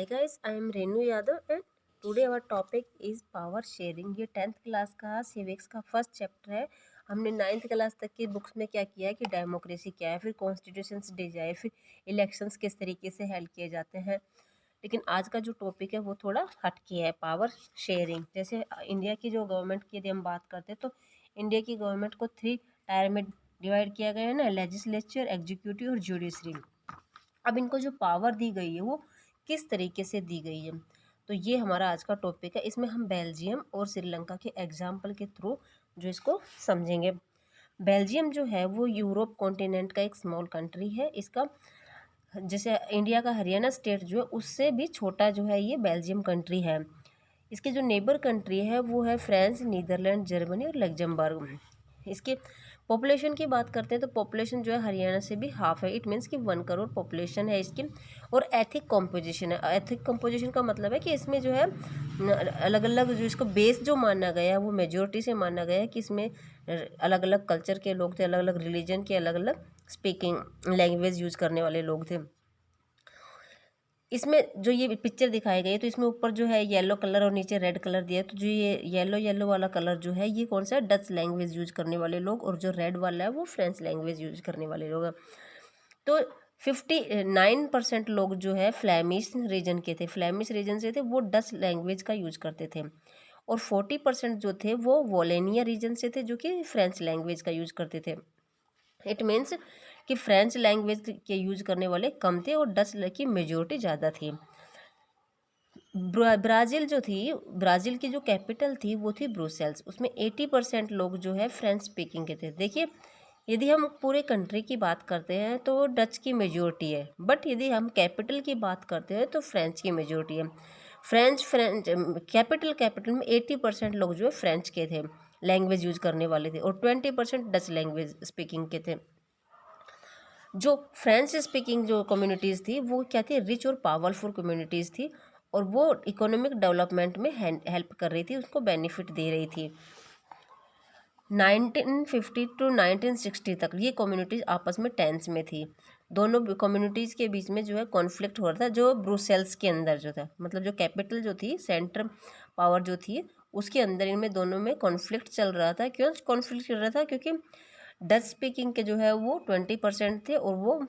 Hi guys, I am Renu Yadav and today our topic is power sharing। ये 10th class का civics का first chapter है। हमने 9th class तक की बुक्स में क्या किया है कि डेमोक्रेसी क्या है, फिर कॉन्स्टिट्यूशंस डे जाए, फिर इलेक्शंस किस तरीके से हेल्ड किए जाते हैं। लेकिन आज का जो टॉपिक है वो थोड़ा हटके है, पावर शेयरिंग। जैसे इंडिया की जो गवर्नमेंट की यदि हम बात करते हैं तो इंडिया की गवर्नमेंट को 3 टायर में डिवाइड किया गया है ना, लेजिस्लेचर, एग्जीक्यूटिव और जुडिशरी। अब इनको जो पावर दी गई है वो किस तरीके से दी गई है, तो ये हमारा आज का टॉपिक है। इसमें हम बेल्जियम और श्रीलंका के एग्जाम्पल के थ्रू जो इसको समझेंगे। बेल्जियम जो है वो यूरोप कॉन्टिनेंट का एक स्मॉल कंट्री है। इसका जैसे इंडिया का हरियाणा स्टेट जो है उससे भी छोटा जो है ये बेल्जियम कंट्री है। इसके जो नेबर कंट्री है वो है फ्रांस, नीदरलैंड, जर्मनी और लग्जमबर्ग। इसके पॉपुलेशन की बात करते हैं तो पॉपुलेशन जो है हरियाणा से भी हाफ है। इट मीन्स कि 1 करोड़ पॉपुलेशन है इसकी। और एथिक कॉम्पोजिशन है। एथिक कॉम्पोजिशन का मतलब है कि इसमें जो है अलग अलग जो इसको बेस जो माना गया है वो मेजोरिटी से माना गया है कि इसमें अलग अलग कल्चर के लोग थे, अलग अलग रिलीजन के, अलग अलग स्पीकिंग लैंग्वेज यूज करने वाले लोग थे। इसमें जो ये पिक्चर दिखाई गई है तो इसमें ऊपर जो है येलो कलर और नीचे रेड कलर दिया है। तो जो ये येलो येलो वाला कलर जो है ये कौन सा है, डच लैंग्वेज यूज करने वाले लोग, और जो रेड वाला है वो फ्रेंच लैंग्वेज यूज करने वाले लोग हैं। तो 59% लोग जो है फ्लैमिश रीजन के थे, फ्लैमिश रीजन से थे, वो डच लैंग्वेज का यूज करते थे। और 40% जो थे वो वोलेनिया रीजन से थे जो कि फ्रेंच लैंग्वेज का यूज करते थे। इट मीन्स कि फ्रेंच लैंग्वेज के यूज करने वाले कम थे और डच की मेजोरिटी ज़्यादा थी। ब्राज़ील जो थी, ब्राज़ील की जो कैपिटल थी वो थी ब्रुसेल्स। उसमें 80% लोग जो है फ्रेंच स्पीकिंग के थे। देखिए, यदि हम पूरे कंट्री की बात करते हैं तो डच की मेजोरिटी है, बट यदि हम कैपिटल की बात करते हैं तो फ्रेंच की मेजोरिटी है। फ्रेंच कैपिटल में 80% लोग जो है फ्रेंच के थे, लैंग्वेज यूज करने वाले थे, और 20% डच लैंग्वेज स्पीकिंग के थे। जो फ्रेंच स्पीकिंग जो कम्युनिटीज़ थी वो क्या थी, रिच और पावरफुल कम्युनिटीज़ थी, और वो इकोनॉमिक डेवलपमेंट में हेल्प कर रही थी, उसको बेनिफिट दे रही थी। 1950 टू 1960 तक ये कम्युनिटीज़ आपस में टेंस में थी। दोनों कम्युनिटीज़ के बीच में जो है कॉन्फ्लिक्ट हो रहा था, जो ब्रुसेल्स के अंदर जो था, मतलब जो कैपिटल जो थी, सेंट्रल पावर जो थी, उसके अंदर इनमें दोनों में कॉन्फ्लिक्ट चल रहा था। क्यों कॉन्फ्लिक्ट चल रहा था? क्योंकि डच स्पीकिंग के जो है वो 20% थे और वो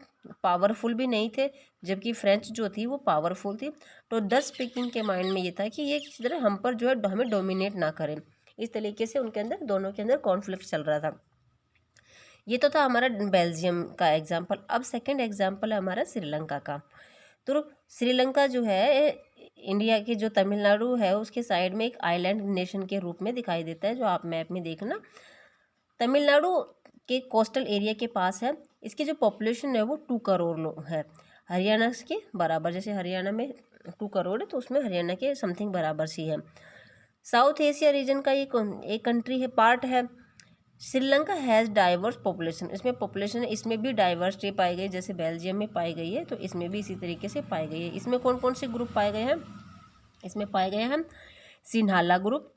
पावरफुल भी नहीं थे, जबकि फ्रेंच जो थी वो पावरफुल थी। तो डच स्पीकिंग के माइंड में ये था कि ये किसी तरह हम पर जो है हमें डोमिनेट ना करें। इस तरीके से उनके अंदर, दोनों के अंदर कॉन्फ्लिक्ट चल रहा था। ये तो था हमारा बेल्जियम का एग्जाम्पल। अब सेकेंड एग्जाम्पल है हमारा श्रीलंका का। तो श्रीलंका जो है इंडिया के जो तमिलनाडु है उसके साइड में एक आइलैंड नेशन के रूप में दिखाई देता है, जो आप मैप में देखना। तमिलनाडु के कोस्टल एरिया के पास है। इसकी जो पॉपुलेशन है वो 2 करोड़ लोग है, हरियाणा के बराबर। जैसे हरियाणा में 2 करोड़ है तो उसमें हरियाणा के समथिंग बराबर सी है। साउथ एशिया रीजन का ये एक कंट्री है, पार्ट है। Sri Lanka has diverse population. इसमें पॉपुलेशन, इसमें भी डाइवर्सिटी पाई गई, जैसे बेल्जियम में पाई गई है तो इसमें भी इसी तरीके से पाई गई है। इसमें कौन कौन से ग्रुप पाए गए हैं? इसमें पाए गए हैं सिन्हाला ग्रुप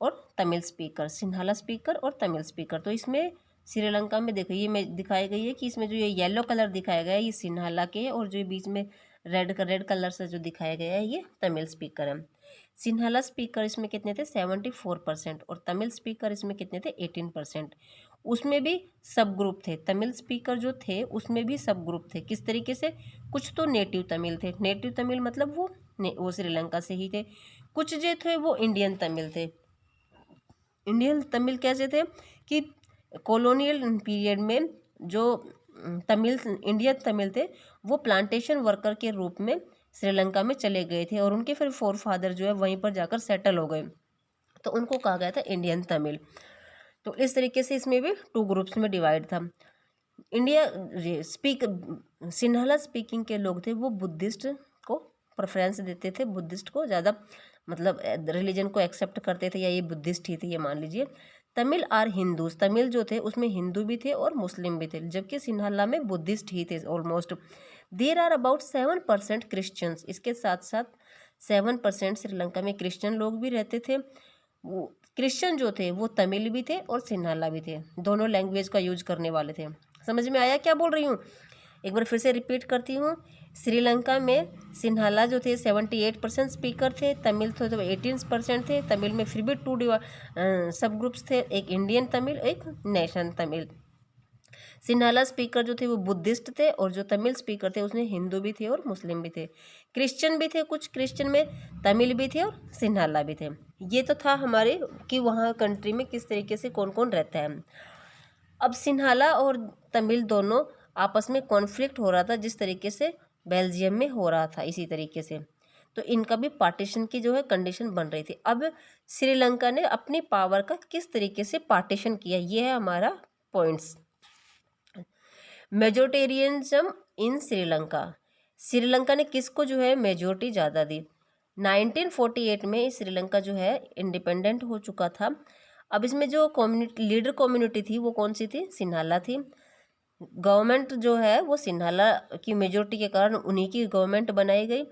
और तमिल स्पीकर, सिन्हाला स्पीकर और तमिल स्पीकर। तो इसमें श्रीलंका में देखो ये में दिखाई गई है कि इसमें जो ये येलो कलर दिखाया गया है ये सिन्हाला के, और जो बीच में रेड कलर से जो दिखाया गया है ये तमिल स्पीकर है। सिन्हाला स्पीकर इसमें कितने थे? 74%। और तमिल स्पीकर इसमें कितने थे? 18%। उसमें भी सब ग्रुप थे, तमिल स्पीकर जो थे उसमें भी सब ग्रुप थे। किस तरीके से? कुछ तो नेटिव तमिल थे, नेटिव तमिल मतलब वो श्रीलंका से ही थे। कुछ जो थे वो इंडियन तमिल थे। इंडियन तमिल कैसे थे कि कॉलोनियल पीरियड में जो तमिल इंडियन तमिल थे वो प्लांटेशन वर्कर के रूप में श्रीलंका में चले गए थे, और उनके फिर फोर फादर जो है वहीं पर जाकर सेटल हो गए, तो उनको कहा गया था इंडियन तमिल। तो इस तरीके से इसमें भी 2 ग्रुप्स में डिवाइड था। इंडिया सिन्हाला स्पीकिंग के लोग थे वो बुद्धिस्ट को प्रेफरेंस देते थे, बुद्धिस्ट को ज़्यादा, मतलब रिलीजन को एक्सेप्ट करते थे, या ये बुद्धिस्ट ही थे ये मान लीजिए। तमिल आर हिंदूज, तमिल जो थे उसमें हिंदू भी थे और मुस्लिम भी थे, जबकि सिन्हाला में बुद्धिस्ट ही थे almost. There are about 7% Christians. इसके साथ साथ 7% श्रीलंका में क्रिश्चियन लोग भी रहते थे। वो क्रिश्चियन जो थे वो तमिल भी थे और सिन्हाला भी थे, दोनों लैंग्वेज का यूज करने वाले थे। समझ में आया क्या बोल रही हूँ? एक बार फिर से रिपीट करती हूँ। श्रीलंका में सिन्हाला जो थे 78% स्पीकर थे, तमिल थे तो 18% थे। तमिल में फिर भी टू सब ग्रुप्स थे, एक इंडियन तमिल, एक नेशन तमिल। सिन्हाला स्पीकर जो थे वो बुद्धिस्ट थे, और जो तमिल स्पीकर थे उसमें हिंदू भी थे और मुस्लिम भी थे, क्रिश्चियन भी थे, कुछ क्रिश्चियन में तमिल भी थे और सिन्हाला भी थे। ये तो था हमारे कि वहाँ कंट्री में किस तरीके से कौन कौन रहता है। अब सिन्हाला और तमिल दोनों आपस में कॉन्फ्लिक्ट हो रहा था, जिस तरीके से बेल्जियम में हो रहा था इसी तरीके से, तो इनका भी पार्टीशन की जो है कंडीशन बन रही थी। अब श्रीलंका ने अपनी पावर का किस तरीके से पार्टीशन किया, ये है हमारा पॉइंट्स। मेजोरिटेरियनिज्म इन श्रीलंका, श्रीलंका ने किसको जो है मेजोरिटी ज़्यादा दी। 1948 में श्रीलंका जो है इंडिपेंडेंट हो चुका था। अब इसमें जो कम्युनिटी लीडर कम्युनिटी थी वो कौन सी थी, सिन्हाला थी। गवर्नमेंट जो है वो सिन्हाला की मेजोरिटी के कारण उन्हीं की गवर्नमेंट बनाई गई।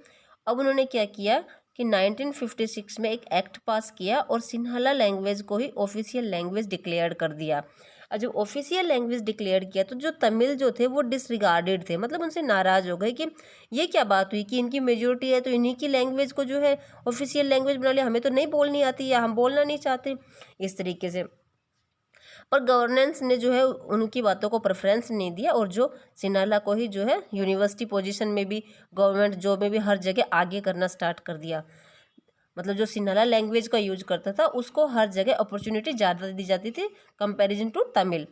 अब उन्होंने क्या किया कि 1956 में एक एक्ट पास किया और सिन्हाला लैंग्वेज को ही ऑफिशियल लैंग्वेज डिक्लेयर कर दिया। और जब ऑफिशियल लैंग्वेज डिक्लेयर किया तो जो तमिल जो थे वो डिसरिगार्डेड थे, मतलब उनसे नाराज़ हो गए कि ये क्या बात हुई कि इनकी मेजोरिटी है तो इन्हीं की लैंग्वेज को जो है ऑफिशियल लैंग्वेज बना लिया, हमें तो नहीं बोलनी आती या हम बोलना नहीं चाहते, इस तरीके से। पर गवर्नेंस ने जो है उनकी बातों को प्रेफरेंस नहीं दिया, और जो सिन्हाला को ही जो है यूनिवर्सिटी पोजीशन में भी, गवर्नमेंट जॉब में भी हर जगह आगे करना स्टार्ट कर दिया। मतलब जो सिन्हाला लैंग्वेज का यूज करता था उसको हर जगह अपॉर्चुनिटी ज़्यादा दी जाती थी comparison to Tamil.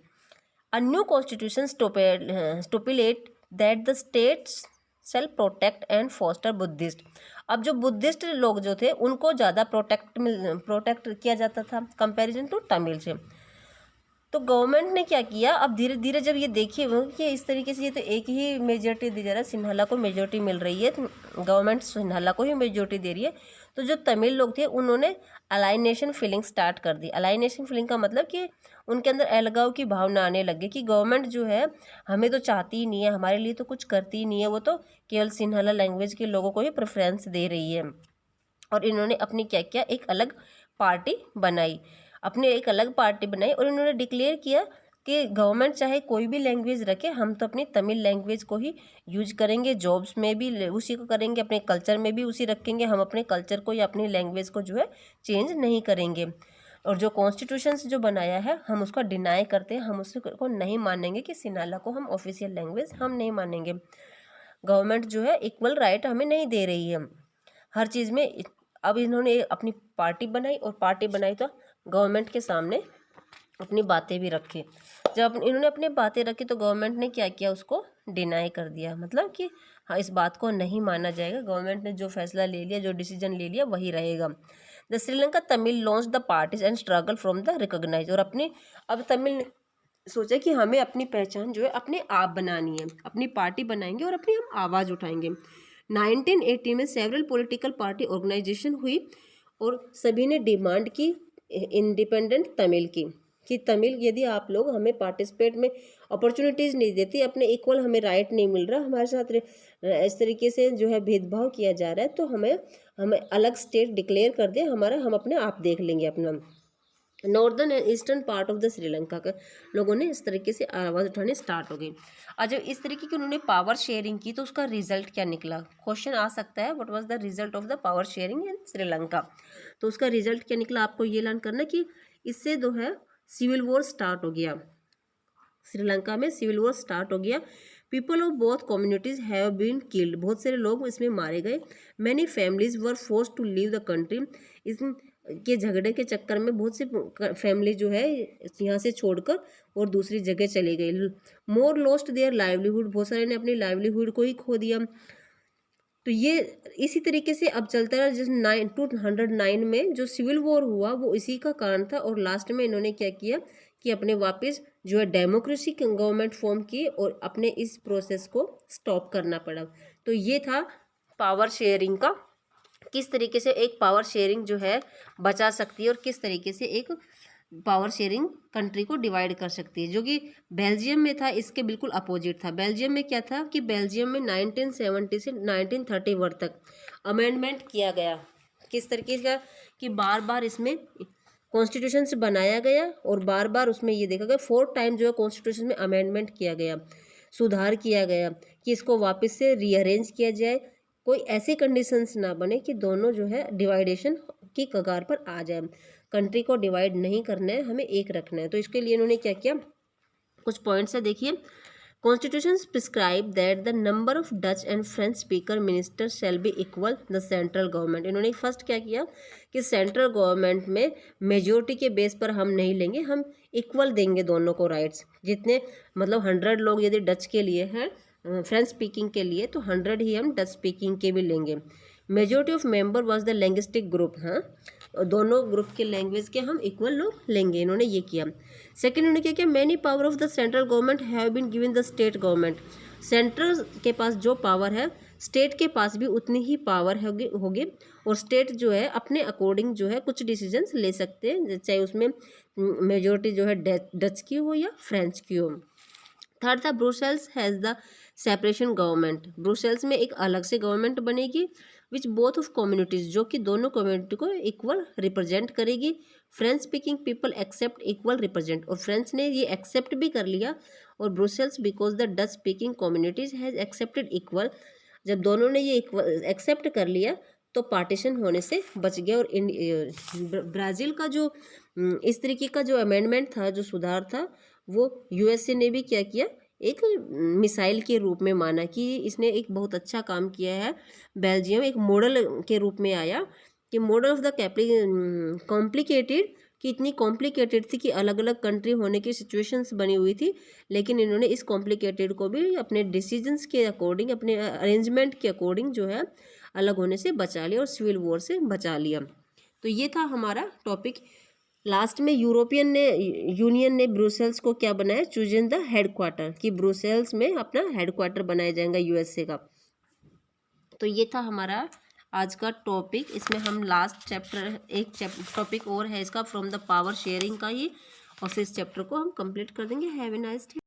A new constitution stipulate that the states shall protect and foster Buddhist. अब जो बुद्धिस्ट लोग जो थे उनको ज़्यादा प्रोटेक्ट किया जाता था कंपैरिजन टू तमिल से। तो गवर्नमेंट ने क्या किया, अब धीरे धीरे जब ये देखिए कि इस तरीके से ये तो एक ही मेजोरिटी दी जा रहा है, सिन्हाला को मेजोरिटी मिल रही है, गवर्नमेंट सिन्हाला को ही मेजोरिटी दे रही है, तो जो तमिल लोग थे उन्होंने अलाइनेशन फीलिंग स्टार्ट कर दी। अलाइनेशन फीलिंग का मतलब कि उनके अंदर अलगाव की भावना आने लगी कि गवर्नमेंट जो है हमें तो चाहती ही नहीं है, हमारे लिए तो कुछ करती ही नहीं है, वो तो केवल सिन्हाला लैंग्वेज के लोगों को ही प्रेफरेंस दे रही है। और इन्होंने अपनी क्या किया, एक अलग पार्टी बनाई, अपने एक अलग पार्टी बनाई, और इन्होंने डिक्लेयर किया कि गवर्नमेंट चाहे कोई भी लैंग्वेज रखे, हम तो अपनी तमिल लैंग्वेज को ही यूज करेंगे, जॉब्स में भी उसी को करेंगे, अपने कल्चर में भी उसी रखेंगे, हम अपने कल्चर को या अपनी लैंग्वेज को जो है चेंज नहीं करेंगे। और जो कॉन्स्टिट्यूशन जो बनाया है हम उसको डिनाई करते हैं, हम उसको नहीं मानेंगे कि सिन्हाला को हम ऑफिशियल लैंग्वेज हम नहीं मानेंगे। गवर्नमेंट जो है इक्वल राइट हमें नहीं दे रही है हर चीज़ में। अब इन्होंने अपनी पार्टी बनाई, और पार्टी बनाई तो गवर्नमेंट के सामने अपनी बातें भी रखी। जब इन्होंने अपनी बातें रखी तो गवर्नमेंट ने क्या किया, उसको डिनाई कर दिया, मतलब कि हाँ इस बात को नहीं माना जाएगा, गवर्नमेंट ने जो फैसला ले लिया, जो डिसीजन ले लिया वही रहेगा। The Sri Lanka Tamil launch the parties and struggle from the recognise. और अपनी अब तमिल ने सोचा कि हमें अपनी पहचान जो है अपने आप बनानी है, अपनी पार्टी बनाएंगे और अपनी हम आवाज़ उठाएंगे। 1980 में सेवरल पॉलिटिकल पार्टी ऑर्गेनाइजेशन हुई और सभी ने डिमांड की इंडिपेंडेंट तमिल की, कि तमिल यदि आप लोग हमें पार्टिसिपेट में अपॉर्चुनिटीज़ नहीं देती, अपने इक्वल हमें राइट नहीं मिल रहा, हमारे साथ इस तरीके से जो है भेदभाव किया जा रहा है, तो हमें अलग स्टेट डिक्लेयर कर दें, हम अपने आप देख लेंगे अपना। Northern and eastern part of the Sri Lanka के लोगों ने इस तरीके से आवाज़ उठाने स्टार्ट हो गई। और जब इस तरीके की उन्होंने पावर शेयरिंग की तो उसका रिजल्ट क्या निकला, क्वेश्चन आ सकता है, what was the result of the power sharing इन श्रीलंका। तो उसका रिजल्ट क्या निकला, आपको ये लर्न करना कि इससे जो है सिविल वॉर स्टार्ट हो गया, श्रीलंका में सिविल वॉर स्टार्ट हो गया। People of both communities have been killed, बहुत सारे लोग इसमें मारे गए। Many families were forced to leave the country, इस के झगड़े के चक्कर में बहुत सी फैमिली जो है यहाँ से छोड़कर और दूसरी जगह चली गई। मोर लॉस्ट देयर लाइवलीहुड, बहुत सारे ने अपनी लाइवलीहुड को ही खो दिया। तो ये इसी तरीके से अब चलता रहा, जिस 209 में जो सिविल वॉर हुआ वो इसी का कारण था। और लास्ट में इन्होंने क्या किया कि अपने वापस जो है डेमोक्रेसी गवर्नमेंट फॉर्म की और अपने इस प्रोसेस को स्टॉप करना पड़ा। तो ये था पावर शेयरिंग का, किस तरीके से एक पावर शेयरिंग जो है बचा सकती है और किस तरीके से एक पावर शेयरिंग कंट्री को डिवाइड कर सकती है। जो कि बेल्जियम में था इसके बिल्कुल अपोजिट था। बेल्जियम में क्या था कि बेल्जियम में 1970 से 1931 तक अमेंडमेंट किया गया, किस तरीके का कि बार बार इसमें कॉन्स्टिट्यूशन से बनाया गया और बार बार उसमें ये देखा गया 4 टाइम जो है कॉन्स्टिट्यूशन में अमेंडमेंट किया गया, सुधार किया गया कि इसको वापस से रीअरेंज किया जाए, कोई ऐसी कंडीशंस ना बने कि दोनों जो है डिवाइडेशन की कगार पर आ जाए। कंट्री को डिवाइड नहीं करना है, हमें एक रखना है। तो इसके लिए इन्होंने क्या किया, कुछ पॉइंट्स है देखिए। Constitutions prescribe that the number of Dutch and French speaker ministers shall be equal the central government। इन्होंने फर्स्ट क्या किया कि सेंट्रल गवर्नमेंट में मेजोरिटी के बेस पर हम नहीं लेंगे, हम इक्वल देंगे दोनों को राइट्स। जितने मतलब 100 लोग यदि डच के लिए हैं, फ्रेंच स्पीकिंग के लिए, तो 100 ही हम डच स्पीकिंग के भी लेंगे। Majority of member was the linguistic group, हाँ, दोनों ग्रुप के लैंग्वेज के हम इक्वल लोग लेंगे, इन्होंने ये किया। सेकंड इन्होंने क्या किया, many power of the central government have been given the state government. Central के पास जो पावर है, स्टेट के पास भी उतनी ही पावर होगी और स्टेट जो है अपने अकॉर्डिंग जो है कुछ डिसीजंस ले सकते हैं, चाहे उसमें मेजोरिटी जो है डच की हो या फ्रेंच की हो। थर्ड था Brussels has the separation government. Brussels में एक अलग से गवर्नमेंट बनेगी विच बोथ ऑफ कम्युनिटीज़, जो कि दोनों कम्युनिटी को इक्वल रिप्रेजेंट करेगी। French speaking people accept equal represent, और फ्रेंच ने ये एक्सेप्ट भी कर लिया। और Brussels because the Dutch speaking communities has accepted equal, जब दोनों ने ये एक्सेप्ट कर लिया तो पार्टीशन होने से बच गया। और ब्राज़ील का जो इस तरीके का जो अमेंडमेंट था, जो सुधार था, वो यूएसए ने भी क्या किया, एक मिसाइल के रूप में माना कि इसने एक बहुत अच्छा काम किया है। बेल्जियम एक मॉडल के रूप में आया कि मॉडल ऑफ द कॉम्प्लिकेटेड, कि इतनी कॉम्प्लिकेटेड थी कि अलग अलग कंट्री होने की सिचुएशंस बनी हुई थी, लेकिन इन्होंने इस कॉम्प्लिकेटेड को भी अपने डिसीजंस के अकॉर्डिंग, अपने अरेंजमेंट के अकॉर्डिंग जो है अलग होने से बचा लिया और सिविल वॉर से बचा लिया। तो ये था हमारा टॉपिक। लास्ट में यूनियन ने ब्रुसेल्स को क्या बनाया, चूजन द हेडक्वार्टर, कि ब्रुसेल्स में अपना हेडक्वार्टर बनाया जाएगा यूएसए का। तो ये था हमारा आज का टॉपिक। इसमें हम लास्ट चैप्टर, एक टॉपिक और है इसका फ्रॉम द पावर शेयरिंग का ही, और फिर इस चैप्टर को हम कंप्लीट कर देंगे। Have a nice day.